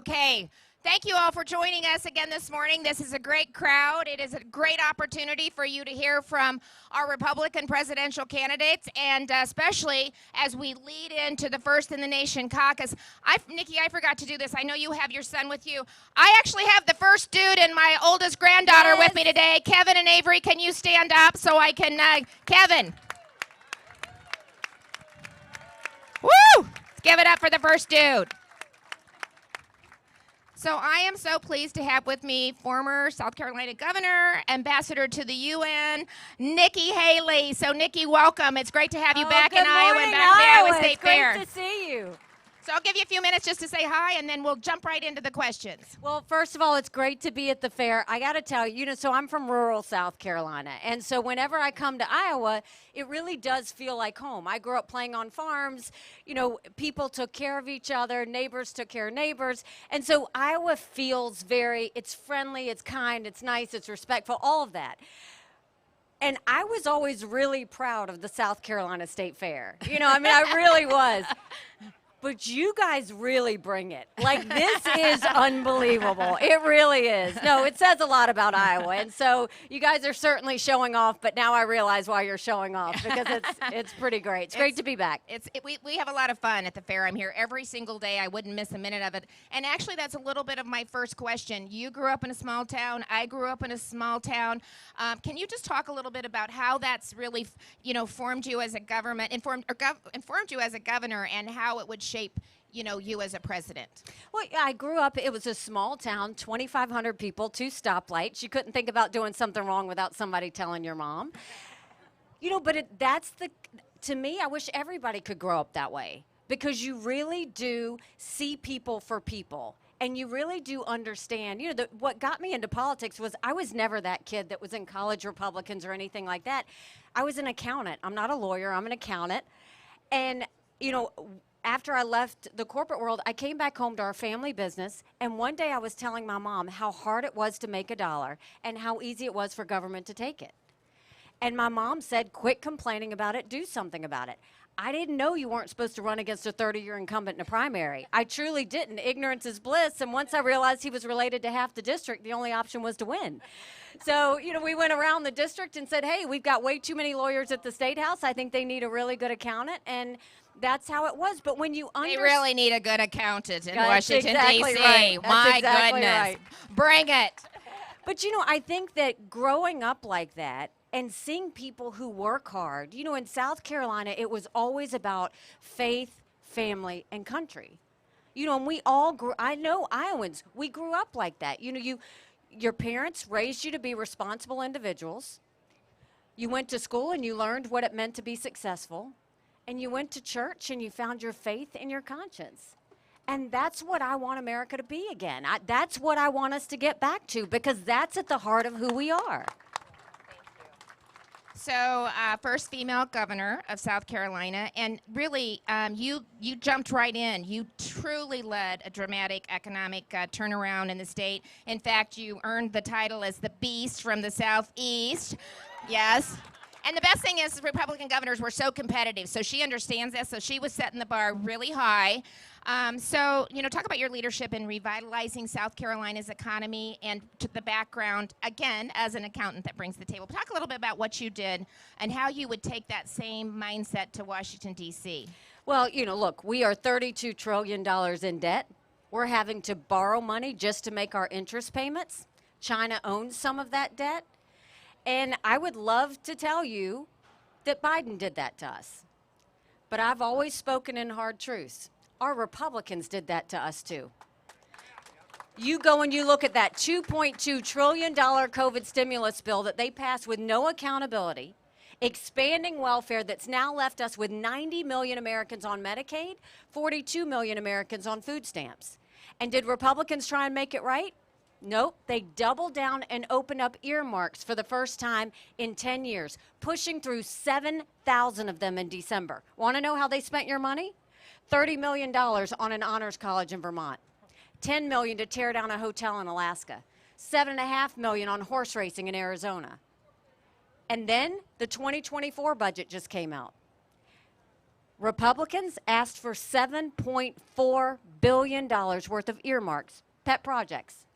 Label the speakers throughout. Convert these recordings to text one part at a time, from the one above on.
Speaker 1: Okay. Thank you all for joining us again this morning. This is a great crowd. It is a great opportunity for you to hear from our Republican presidential candidates, and especially as we lead into the First in the Nation caucus. Nikki, I forgot to do this. I know you have your son with you. I actually have the first dude and my oldest granddaughter with me today. Kevin and Avery, can you stand up so I can, Kevin. Woo! Let's give it up for the first dude. So I am so pleased to have with me former South Carolina Governor, Ambassador to the UN, Nikki Haley. So Nikki, welcome. It's great to have you back in Iowa and back at the Iowa State Fair.
Speaker 2: Great to see you.
Speaker 1: So I'll give you a few minutes just to say hi, and then we'll jump right into the questions.
Speaker 2: Well, first of all, it's great to be at the fair. I got to tell you, so I'm from rural South Carolina, and so whenever I come to Iowa, it really does feel like home. I grew up playing on farms. People took care of each other, neighbors took care of neighbors, and so Iowa feels it's friendly, it's kind, it's nice, it's respectful, all of that. And I was always really proud of the South Carolina State Fair. I really was. But you guys really bring it. Like, this is unbelievable. It really is. No, it says a lot about Iowa. And so you guys are certainly showing off, but now I realize why you're showing off, because it's pretty great. It's great to be back.
Speaker 1: We have a lot of fun at the fair. I'm here every single day. I wouldn't miss a minute of it. And actually, that's a little bit of my first question. You grew up in a small town. I grew up in a small town. Can you just talk a little bit about how that's really, formed you as a informed you as a governor, and how it would shape, you as a president?
Speaker 2: Well, I grew up, it was a small town, 2,500 people, 2 stoplights. You couldn't think about doing something wrong without somebody telling your mom. But to me, I wish everybody could grow up that way, because you really do see people for people. And you really do understand, what got me into politics was I was never that kid that was in college Republicans or anything like that. I was an accountant. I'm not a lawyer. I'm an accountant. And, after I left the corporate world, I came back home to our family business, and one day I was telling my mom how hard it was to make a dollar and how easy it was for government to take it. And my mom said, quit complaining about it, do something about it. I didn't know you weren't supposed to run against a 30-year incumbent in a primary. I truly didn't. Ignorance is bliss, and once I realized he was related to half the district, the only option was to win. So, we went around the district and said, hey, we've got way too many lawyers at the State House. I think they need a really good accountant, and that's how it was. But when you
Speaker 1: They really need a good accountant in Washington,
Speaker 2: exactly
Speaker 1: D.C.
Speaker 2: Right.
Speaker 1: My
Speaker 2: exactly
Speaker 1: goodness.
Speaker 2: Right.
Speaker 1: Bring it.
Speaker 2: But, I think that growing up like that and seeing people who work hard, in South Carolina, it was always about faith, family, and country. And we all grew, I know Iowans, we grew up like that. Your parents raised you to be responsible individuals. You went to school and you learned what it meant to be successful. And you went to church and you found your faith and your conscience. And that's what I want America to be again. That's what I want us to get back to, because that's at the heart of who we are.
Speaker 1: So, first female governor of South Carolina, and really, you jumped right in. You truly led a dramatic economic turnaround in the state. In fact, you earned the title as the Beast from the Southeast. Yes. And the best thing is, Republican governors were so competitive, so she understands that. So she was setting the bar really high. Talk about your leadership in revitalizing South Carolina's economy, and to the background, again, as an accountant that brings to the table. Talk a little bit about what you did and how you would take that same mindset to Washington, D.C.
Speaker 2: Well, look, we are $32 trillion in debt. We're having to borrow money just to make our interest payments. China owns some of that debt. And I would love to tell you that Biden did that to us. But I've always spoken in hard truths. Our Republicans did that to us, too. You go and you look at that $2.2 trillion COVID stimulus bill that they passed with no accountability, expanding welfare that's now left us with 90 million Americans on Medicaid, 42 million Americans on food stamps. And did Republicans try and make it right? Nope, they doubled down and opened up earmarks for the first time in 10 years, pushing through 7,000 of them in December. Want to know how they spent your money? $30 million on an honors college in Vermont, $10 million to tear down a hotel in Alaska, $7.5 million on horse racing in Arizona. And then the 2024 budget just came out. Republicans asked for $7.4 billion worth of earmarks, pet projects.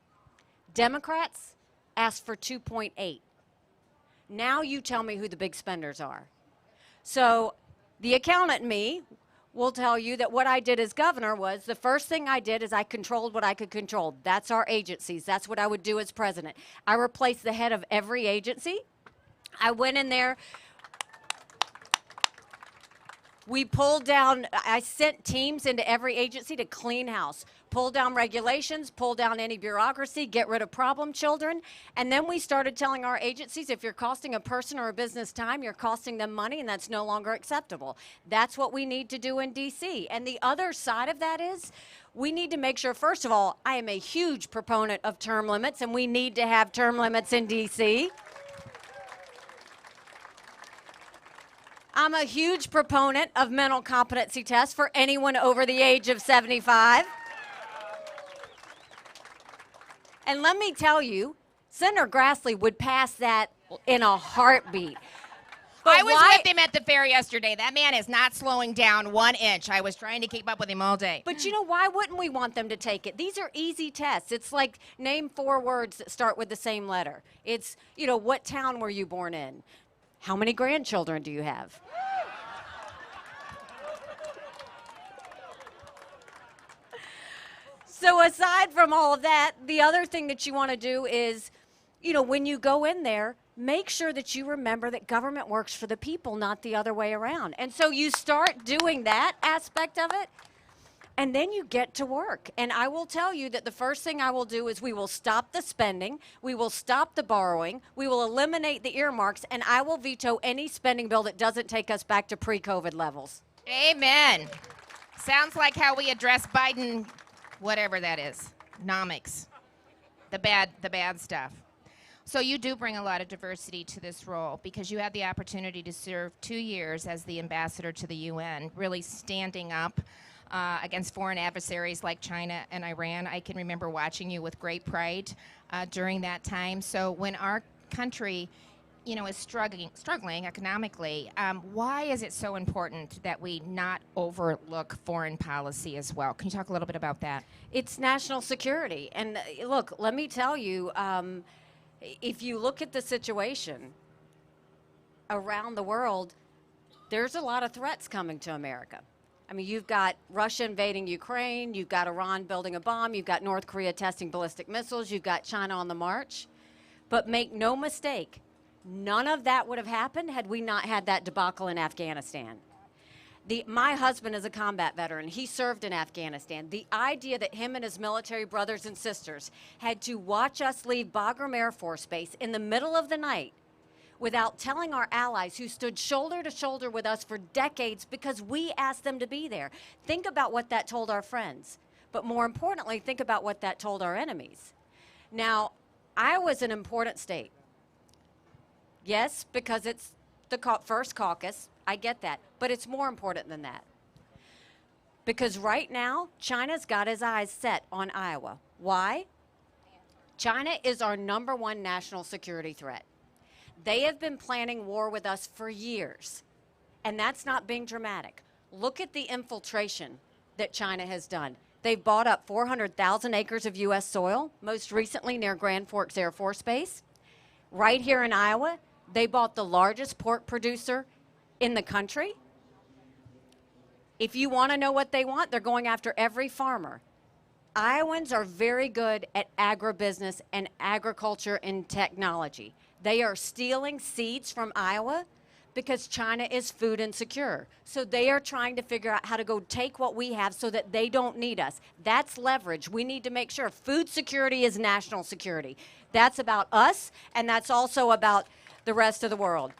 Speaker 2: Democrats asked for 2.8. Now you tell me who the big spenders are. So the accountant in me will tell you that what I did as governor was the first thing I did is I controlled what I could control. That's our agencies. That's what I would do as president. I replaced the head of every agency. I went in there. We pulled down, I sent teams into every agency to clean house, pull down regulations, pull down any bureaucracy, get rid of problem children. And then we started telling our agencies, if you're costing a person or a business time, you're costing them money, and that's no longer acceptable. That's what we need to do in D.C. And the other side of that is we need to make sure, first of all, I am a huge proponent of term limits, and we need to have term limits in D.C. I'm a huge proponent of mental competency tests for anyone over the age of 75. And let me tell you, Senator Grassley would pass that in a heartbeat.
Speaker 1: I was with him at the fair yesterday. That man is not slowing down 1 inch. I was trying to keep up with him all day.
Speaker 2: But you know, why wouldn't we want them to take it? These are easy tests. It's like name 4 words that start with the same letter. It's, you know, what town were you born in? How many grandchildren do you have? So aside from all of that, the other thing that you want to do is, you know, when you go in there, make sure that you remember that government works for the people, not the other way around. And so you start doing that aspect of it, and then you get to work. And I will tell you that the first thing I will do is we will stop the spending, we will stop the borrowing, we will eliminate the earmarks, and I will veto any spending bill that doesn't take us back to pre-COVID levels.
Speaker 1: Amen. Sounds like how we address Biden, whatever that is, nomics, the bad stuff. So you do bring a lot of diversity to this role because you had the opportunity to serve 2 years as the ambassador to the UN, really standing up against foreign adversaries like China and Iran. I can remember watching you with great pride during that time. So when our country, you know, is struggling economically, why is it so important that we not overlook foreign policy as well? Can you talk a little bit about that?
Speaker 2: It's national security. And look, let me tell you, if you look at the situation around the world, there's a lot of threats coming to America. I mean, you've got Russia invading Ukraine, you've got Iran building a bomb, you've got North Korea testing ballistic missiles, you've got China on the march. But make no mistake, none of that would have happened had we not had that debacle in Afghanistan. My husband is a combat veteran. He served in Afghanistan. The idea that him and his military brothers and sisters had to watch us leave Bagram Air Force Base in the middle of the night without telling our allies who stood shoulder to shoulder with us for decades because we asked them to be there. Think about what that told our friends. But more importantly, think about what that told our enemies. Now, Iowa's an important state. Yes, because it's the first caucus. I get that. But it's more important than that. Because right now, China's got his eyes set on Iowa. Why? China is our #1 national security threat. They have been planning war with us for years. And that's not being dramatic. Look at the infiltration that China has done. They've bought up 400,000 acres of U.S. soil, most recently near Grand Forks Air Force Base. Right here in Iowa, they bought the largest pork producer in the country. If you want to know what they want, they're going after every farmer. Iowans are very good at agribusiness and agriculture and technology. They are stealing seeds from Iowa because China is food insecure. So they are trying to figure out how to go take what we have so that they don't need us. That's leverage. We need to make sure food security is national security. That's about us, and that's also about the rest of the world.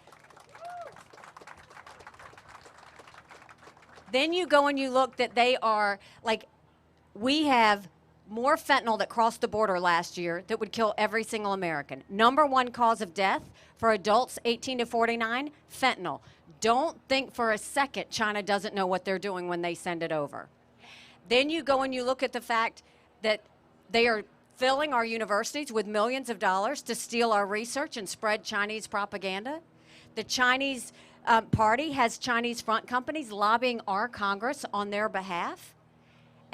Speaker 2: Then you go and you look that they are, like, we have more fentanyl that crossed the border last year that would kill every single American. #1 cause of death for adults 18 to 49, fentanyl. Don't think for a second China doesn't know what they're doing when they send it over. Then you go and you look at the fact that they are filling our universities with millions of dollars to steal our research and spread Chinese propaganda. The Chinese party has Chinese front companies lobbying our Congress on their behalf.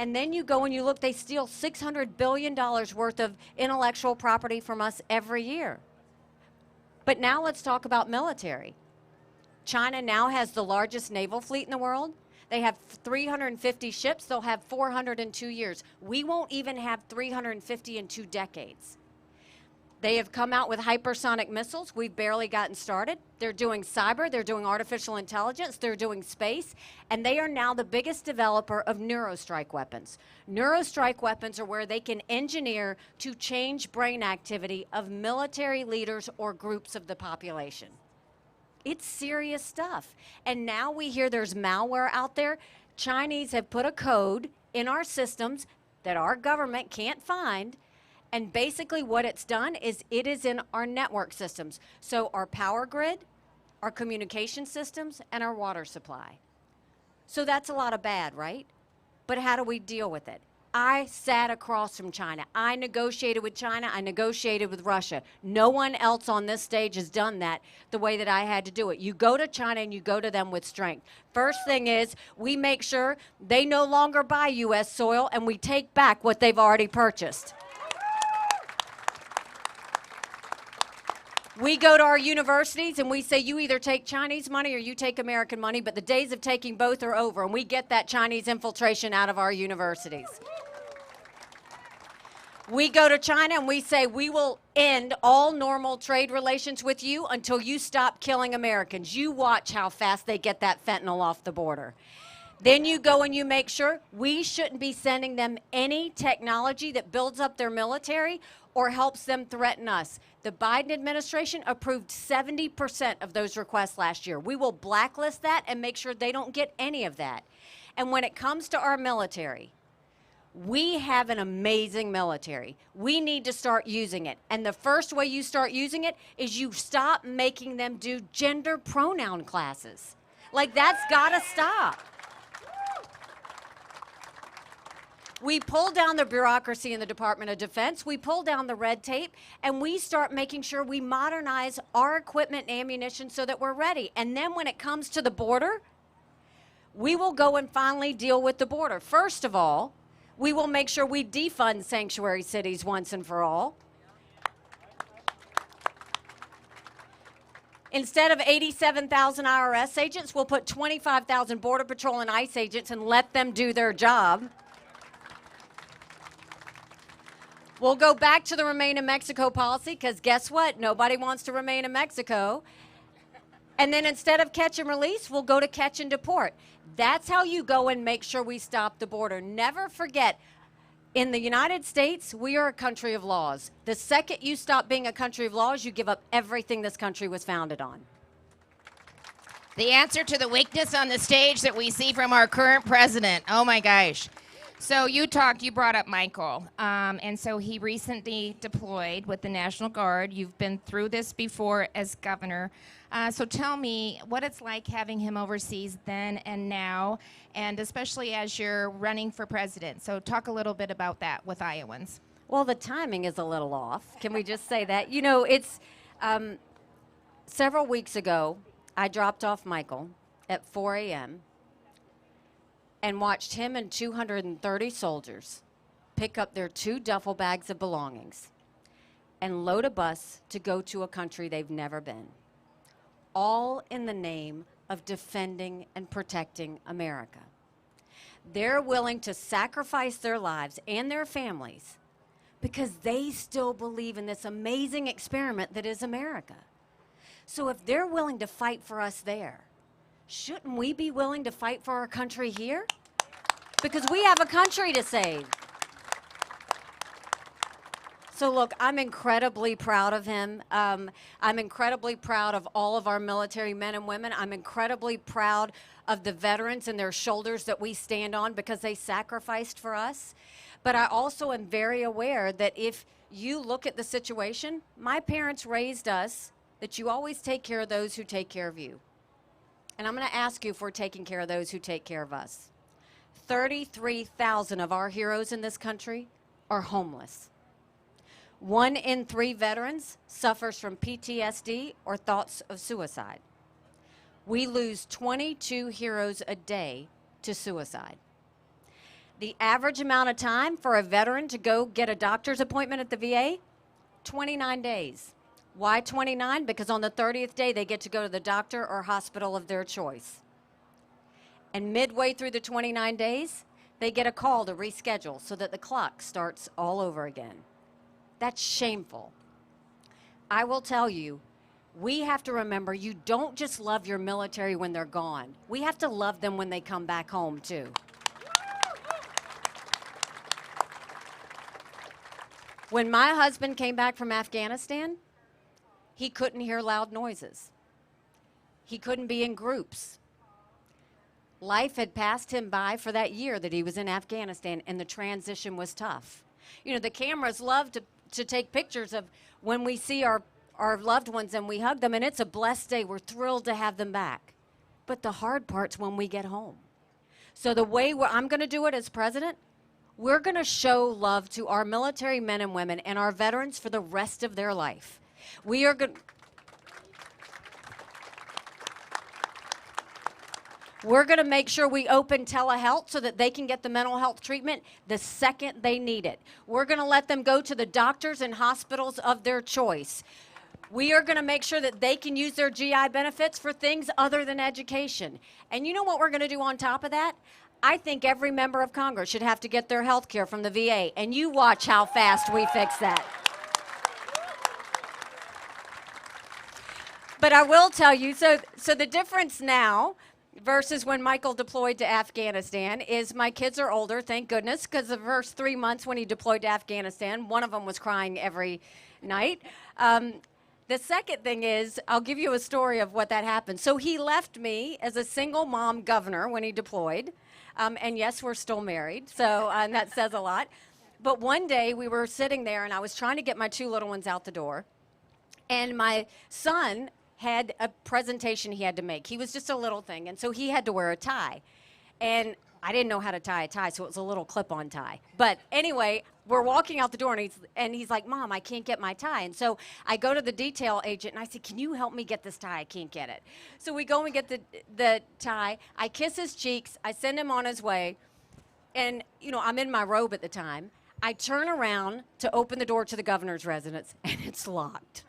Speaker 2: And then you go and you look, they steal $600 billion worth of intellectual property from us every year. But now let's talk about military. China now has the largest naval fleet in the world. They have 350 ships. They'll have 400 in 2 years. We won't even have 350 in 2 decades. They have come out with hypersonic missiles. We've barely gotten started. They're doing cyber. They're doing artificial intelligence. They're doing space. And they are now the biggest developer of neurostrike weapons. Neurostrike weapons are where they can engineer to change brain activity of military leaders or groups of the population. It's serious stuff. And now we hear there's malware out there. Chinese have put a code in our systems that our government can't find. And basically what it's done is it is in our network systems. So our power grid, our communication systems, and our water supply. So that's a lot of bad, right? But how do we deal with it? I sat across from China. I negotiated with China. I negotiated with Russia. No one else on this stage has done that the way that I had to do it. You go to China and you go to them with strength. First thing is we make sure they no longer buy U.S. soil and we take back what they've already purchased. We go to our universities and we say, you either take Chinese money or you take American money, but the days of taking both are over, and we get that Chinese infiltration out of our universities. We go to China and we say, we will end all normal trade relations with you until you stop killing Americans. You watch how fast they get that fentanyl off the border. Then you go and you make sure we shouldn't be sending them any technology that builds up their military or helps them threaten us. The Biden administration approved 70% of those requests last year. We will blacklist that and make sure they don't get any of that. And when it comes to our military, we have an amazing military. We need to start using it. And the first way you start using it is you stop making them do gender pronoun classes. Like, that's got to stop. We pull down the bureaucracy in the Department of Defense, we pull down the red tape, and we start making sure we modernize our equipment and ammunition so that we're ready. And then when it comes to the border, we will go and finally deal with the border. First of all, we will make sure we defund sanctuary cities once and for all. Instead of 87,000 IRS agents, we'll put 25,000 Border Patrol and ICE agents and let them do their job. We'll go back to the Remain in Mexico policy, because guess what? Nobody wants to remain in Mexico. And then instead of catch and release, we'll go to catch and deport. That's how you go and make sure we stop the border. Never forget, in the United States, we are a country of laws. The second you stop being a country of laws, you give up everything this country was founded on.
Speaker 1: The answer to the weakness on the stage that we see from our current president. Oh my gosh. So you brought up Michael, and so he recently deployed with the National Guard. You've been through this before as governor. So tell me what it's like having him overseas then and now, and especially as you're running for president. So talk a little bit about that with Iowans.
Speaker 2: Well, the timing is a little off. Can we just say that? You know, it's several weeks ago, I dropped off Michael at 4 a.m. and watched him and 230 soldiers pick up their 2 duffel bags of belongings and load a bus to go to a country they've never been, all in the name of defending and protecting America. They're willing to sacrifice their lives and their families because they still believe in this amazing experiment that is America. So if they're willing to fight for us there, shouldn't we be willing to fight for our country here? Because we have a country to save. So look, I'm incredibly proud of him. I'm incredibly proud of all of our military men and women. I'm incredibly proud of the veterans and their shoulders that we stand on because they sacrificed for us. But I also am very aware that if you look at the situation, my parents raised us that you always take care of those who take care of you. And I'm going to ask you if we're taking care of those who take care of us. 33,000 of our heroes in this country are homeless. 1 in 3 veterans suffers from PTSD or thoughts of suicide. We lose 22 heroes a day to suicide. The average amount of time for a veteran to go get a doctor's appointment at the VA, 29 days. Why 29? Because on the 30th day, they get to go to the doctor or hospital of their choice. And midway through the 29 days, they get a call to reschedule so that the clock starts all over again. That's shameful. I will tell you, we have to remember you don't just love your military when they're gone. We have to love them when they come back home, too. When my husband came back from Afghanistan, he couldn't hear loud noises. He couldn't be in groups. Life had passed him by for that year that he was in Afghanistan, and the transition was tough. You know, the cameras love to take pictures of when we see our loved ones and we hug them, and it's a blessed day. We're thrilled to have them back. But the hard part's when we get home. So the way I'm going to do it as president, we're going to show love to our military men and women and our veterans for the rest of their life. We are going We're going to make sure we open telehealth so that they can get the mental health treatment the second they need it. We're going to let them go to the doctors and hospitals of their choice. We are going to make sure that they can use their GI benefits for things other than education. And you know what we're going to do on top of that? I think every member of Congress should have to get their health care from the VA, and you watch how fast we fix that. But I will tell you, so the difference now versus when Michael deployed to Afghanistan is my kids are older, thank goodness, because the first 3 months when he deployed to Afghanistan, one of them was crying every night. The second thing is, I'll give you a story of what that happened. So he left me as a single mom governor when he deployed. And yes, we're still married, so that says a lot. But one day we were sitting there, and I was trying to get my 2 little ones out the door. And my son had a presentation he had to make. He was just a little thing, and so he had to wear a tie. And I didn't know how to tie a tie, so it was a little clip-on tie. But anyway, we're walking out the door, and he's like, Mom, I can't get my tie. And so I go to the detail agent, and I say, can you help me get this tie? I can't get it. So we go and get the tie. I kiss his cheeks. I send him on his way. And, you know, I'm in my robe at the time. I turn around to open the door to the governor's residence, and it's locked.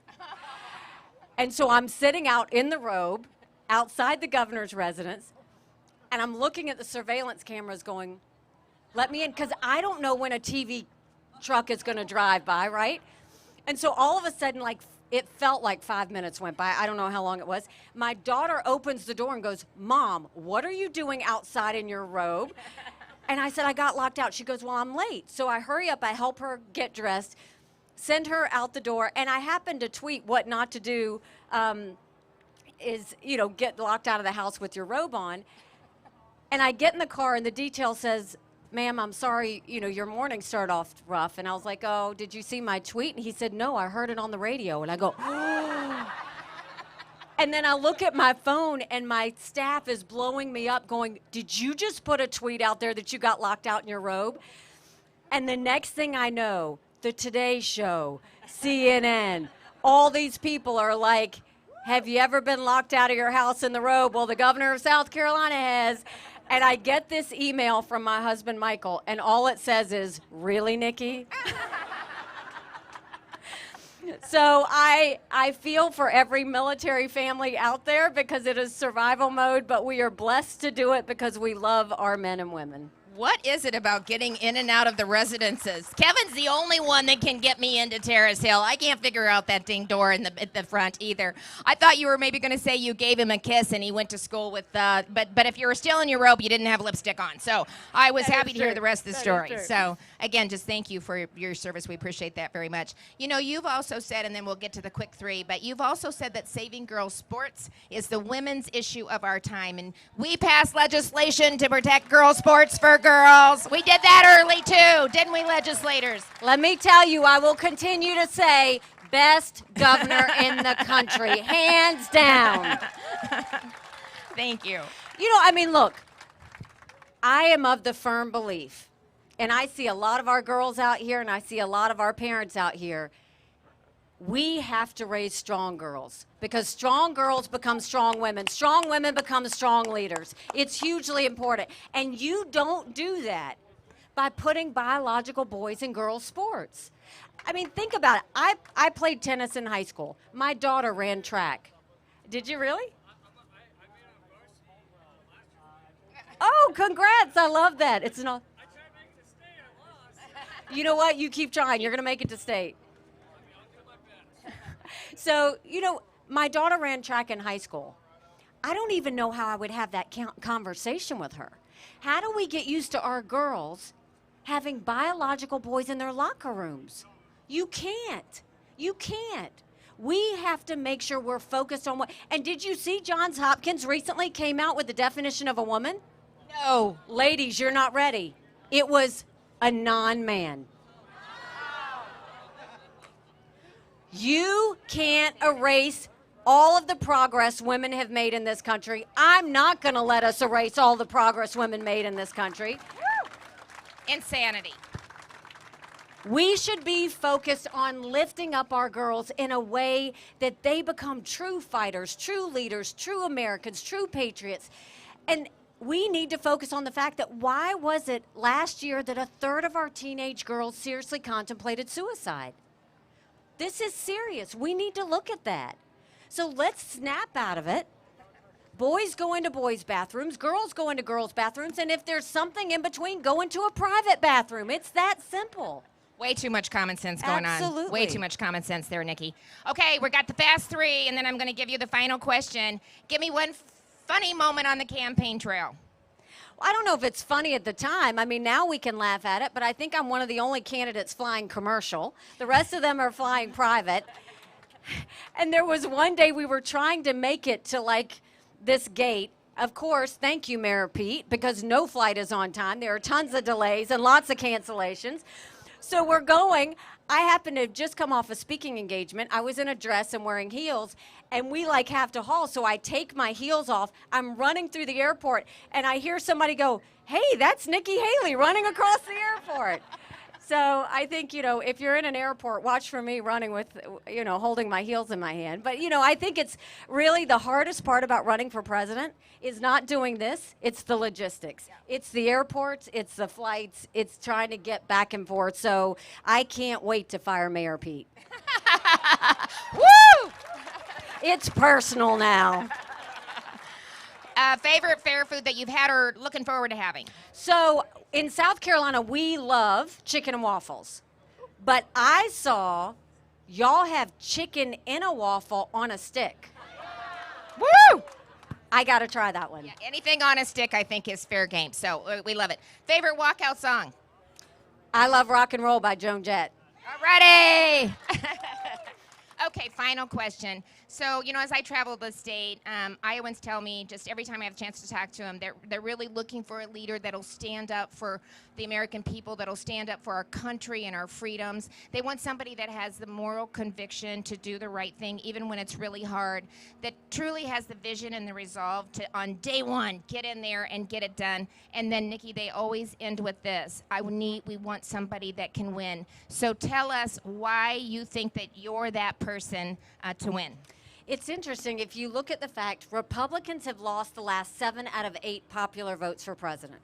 Speaker 2: And so I'm sitting out in the robe outside the governor's residence, and I'm looking at the surveillance cameras going, let me in, because I don't know when a TV truck is going to drive by, right? And so all of a sudden, like, it felt like 5 minutes went by. I don't know how long it was. My daughter opens the door and goes, Mom, what are you doing outside in your robe? And I said, I got locked out. She goes, well, I'm late. So I hurry up. I help her get dressed, send her out the door, and I happened to tweet what not to do is, you know, get locked out of the house with your robe on. And I get in the car, and the detail says, ma'am, I'm sorry, you know, your morning started off rough. And I was like, oh, did you see my tweet? And he said, no, I heard it on the radio. And I go, oh. And then I look at my phone, and my staff is blowing me up going, did you just put a tweet out there that you got locked out in your robe? And the next thing I know, the Today Show, CNN, all these people are like, have you ever been locked out of your house in the robe? Well, the governor of South Carolina has. And I get this email from my husband, Michael, and all it says is, really, Nikki? So I feel for every military family out there because it is survival mode, but we are blessed to do it because we love our men and women.
Speaker 1: What is it about getting in and out of the residences? Kevin's the only one that can get me into Terrace Hill. I can't figure out that ding door at the front either. I thought you were maybe going to say you gave him a kiss and he went to school with, but if you were still in your robe, you didn't have lipstick on. So I was happy to hear the rest of the story. So again, just thank you for your service. We appreciate that very much. You know, you've also said, and then we'll get to the quick three, but you've also said that saving girls' sports is the women's issue of our time. And we passed legislation to protect girls' sports for girls. We did that early too, didn't we, legislators?
Speaker 2: Let me tell you, I will continue to say best governor in the country, hands down.
Speaker 1: Thank you.
Speaker 2: You know, I mean, look, I am of the firm belief, and I see a lot of our girls out here, and I see a lot of our parents out here, we have to raise strong girls because strong girls become strong women. Strong women become strong leaders. It's hugely important. And you don't do that by putting biological boys and girls sports. I mean, think about it. I played tennis in high school. My daughter ran track. Did you really? Oh, congrats. I love that. It's not.
Speaker 3: I tried to make it to state. I lost.
Speaker 2: You know what? You keep trying. You're going to make it to state.
Speaker 3: I'll do my best.
Speaker 2: So, my daughter ran track in high school. I don't even know how I would have that conversation with her. How do we get used to our girls having biological boys in their locker rooms? You can't. You can't. We have to make sure we're focused on what. And did you see Johns Hopkins recently came out with the definition of a woman? No. Ladies, you're not ready. It was a non-man. You can't erase all of the progress women have made in this country. I'm not going to let us erase all the progress women made in this country.
Speaker 1: Insanity.
Speaker 2: We should be focused on lifting up our girls in a way that they become true fighters, true leaders, true Americans, true patriots. And we need to focus on the fact that why was it last year that a third of our teenage girls seriously contemplated suicide? This is serious. We need to look at that. So let's snap out of it. Boys go into boys' bathrooms, girls go into girls' bathrooms, and if there's something in between, go into a private bathroom. It's that simple.
Speaker 1: Way too much common sense going on.
Speaker 2: Absolutely.
Speaker 1: Way too much common sense there, Nikki. Okay, we got the fast three, and then I'm going to give you the final question. Give me one funny moment on the campaign trail.
Speaker 2: I don't know if it's funny at the time. I mean, now we can laugh at it, but I think I'm one of the only candidates flying commercial. The rest of them are flying private. And there was one day we were trying to make it to like this gate. Of course, thank you, Mayor Pete, because no flight is on time. There are tons of delays and lots of cancellations. So we're going. I happened to have just come off a speaking engagement. I was in a dress and wearing heels, and we like have to haul. So I take my heels off. I'm running through the airport, and I hear somebody go, "Hey, that's Nikki Haley running across the airport." So I think, if you're in an airport, watch for me running with, holding my heels in my hand. But, I think it's really the hardest part about running for president is not doing this. It's the logistics. Yeah. It's the airports. It's the flights. It's trying to get back and forth. So I can't wait to fire Mayor Pete.
Speaker 1: Woo!
Speaker 2: It's personal now.
Speaker 1: Favorite fair food that you've had or looking forward to having?
Speaker 2: So in South Carolina, we love chicken and waffles. But I saw y'all have chicken in a waffle on a stick.
Speaker 1: Woo!
Speaker 2: I got to try that one.
Speaker 1: Yeah, anything on a stick, I think, is fair game. So we love it. Favorite walkout song?
Speaker 2: I Love Rock and Roll by Joan Jett.
Speaker 1: Ready? Okay, final question. So, as I travel the state, Iowans tell me just every time I have a chance to talk to them, they're really looking for a leader that'll stand up for the American people, that'll stand up for our country and our freedoms. They want somebody that has the moral conviction to do the right thing, even when it's really hard, that truly has the vision and the resolve to, on day one, get in there and get it done. And then, Nikki, they always end with this: we want somebody that can win. So tell us why you think that you're that person to win.
Speaker 2: It's interesting. If you look at the fact, Republicans have lost the last 7 out of 8 popular votes for president.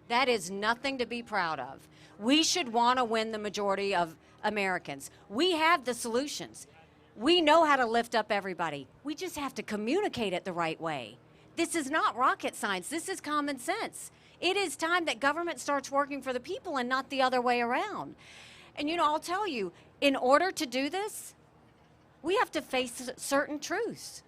Speaker 2: That is nothing to be proud of. We should want to win the majority of Americans. We have the solutions. We know how to lift up everybody. We just have to communicate it the right way. This is not rocket science. This is common sense. It is time that government starts working for the people and not the other way around. And, I'll tell you, in order to do this, we have to face certain truths.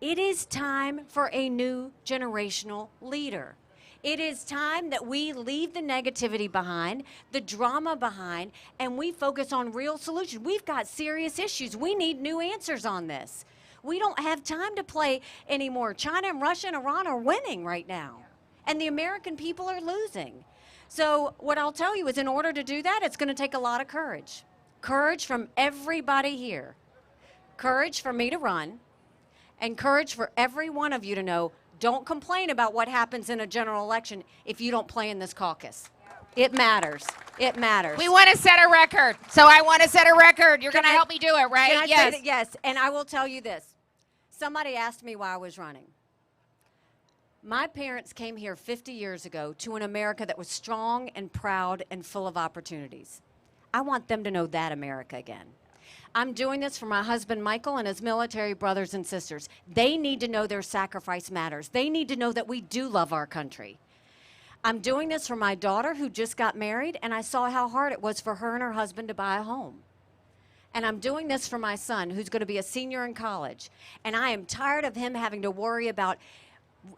Speaker 2: It is time for a new generational leader. It is time that we leave the negativity behind, the drama behind, and we focus on real solutions. We've got serious issues. We need new answers on this. We don't have time to play anymore. China and Russia and Iran are winning right now, and the American people are losing. So what I'll tell you is, in order to do that, it's going to take a lot of courage. Courage from everybody here. Courage for me to run, and courage for every one of you to know, don't complain about what happens in a general election if you don't play in this caucus. It matters. It matters.
Speaker 1: We want to set a record. So I want to set a record. You're going to help me do it, right?
Speaker 2: Can I
Speaker 1: Yes.
Speaker 2: say that? Yes. And I will tell you this. Somebody asked me why I was running. My parents came here 50 years ago to an America that was strong and proud and full of opportunities. I want them to know that America again. I'm doing this for my husband, Michael, and his military brothers and sisters. They need to know their sacrifice matters. They need to know that we do love our country. I'm doing this for my daughter who just got married, and I saw how hard it was for her and her husband to buy a home. And I'm doing this for my son who's going to be a senior in college. And I am tired of him having to worry about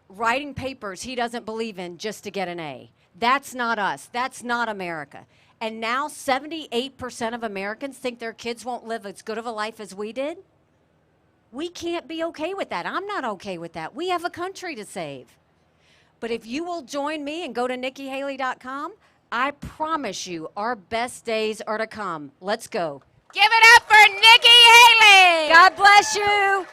Speaker 2: writing papers he doesn't believe in just to get an A. That's not us. That's not America. And now 78% of Americans think their kids won't live as good of a life as we did. We can't be okay with that. I'm not okay with that. We have a country to save. But if you will join me and go to NikkiHaley.com, I promise you our best days are to come. Let's go.
Speaker 1: Give it up for Nikki Haley!
Speaker 2: God bless you.